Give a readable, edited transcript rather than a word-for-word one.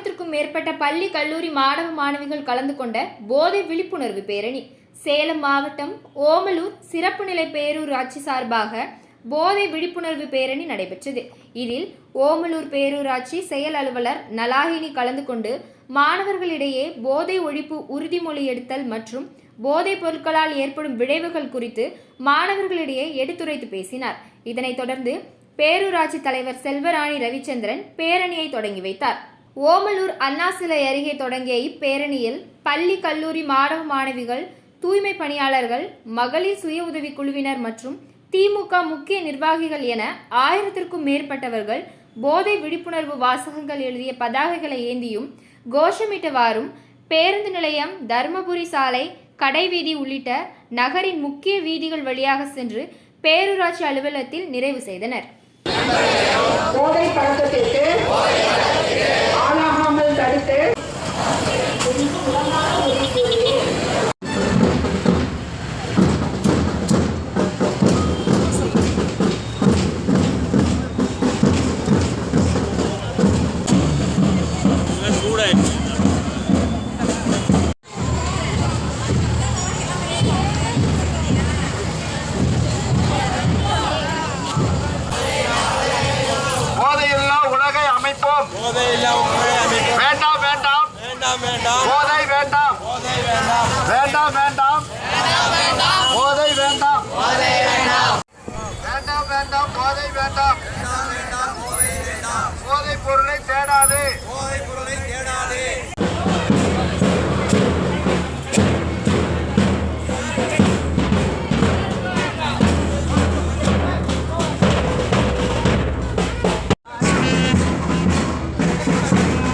1000க்கும் மேற்பட்ட பள்ளி கல்லூரி மாணவ மாணவிகள் கலந்து கொண்ட போதை விழிப்புணர்வு பேரணி சேலம் மாவட்டம் ஓமலூர் சிறப்பு நிலை பேரூராட்சி சார்பாக போதை விழிப்புணர்வு பேரணி நடைபெற்றது. இதில் ஓமலூர் பேரூராட்சி செயல் அலுவலர் நலாகினி கலந்து கொண்டு மாணவர்களிடையே போதை ஒழிப்பு உறுதிமொழி எடுத்தல் மற்றும் போதைப் பொருட்களால் ஏற்படும் விளைவுகள் குறித்து மாணவர்களிடையே எடுத்துரைத்து பேசினார். இதனைத் தொடர்ந்து பேரூராட்சி தலைவர் செல்வராணி ரவிச்சந்திரன் பேரணியை தொடங்கி வைத்தார். ஓமலூர் அண்ணா சிலை அருகே தொடங்கிய இப்பேரணியில் பள்ளி கல்லூரி மாணவ மாணவிகள், தூய்மை பணியாளர்கள், மகளிர் சுய உதவி குழுவினர் மற்றும் திமுக முக்கிய நிர்வாகிகள் என 1000க்கும் மேற்பட்டவர்கள் போதை விழிப்புணர்வு வாசகங்கள் எழுதிய பதாகைகளை ஏந்தியும் கோஷமிட்டவாறும் பேருந்து நிலையம், தர்மபுரி சாலை, கடைவீதி உள்ளிட்ட நகரின் முக்கிய வீதிகள் வழியாக சென்று பேரூராட்சி அலுவலகத்தில் நிறைவு செய்தனர். போதை பழக்கத்திற்கு ஆளாகாமல் தடுத்து வேண்டாம் வேண்டாம் போதை வேண்டாம் வேண்டாம் வேண்டாம் போதை வேண்டாம் வேண்டாம் வேண்டாம் போதை வேண்டாம் போதை பொருளை தேடாது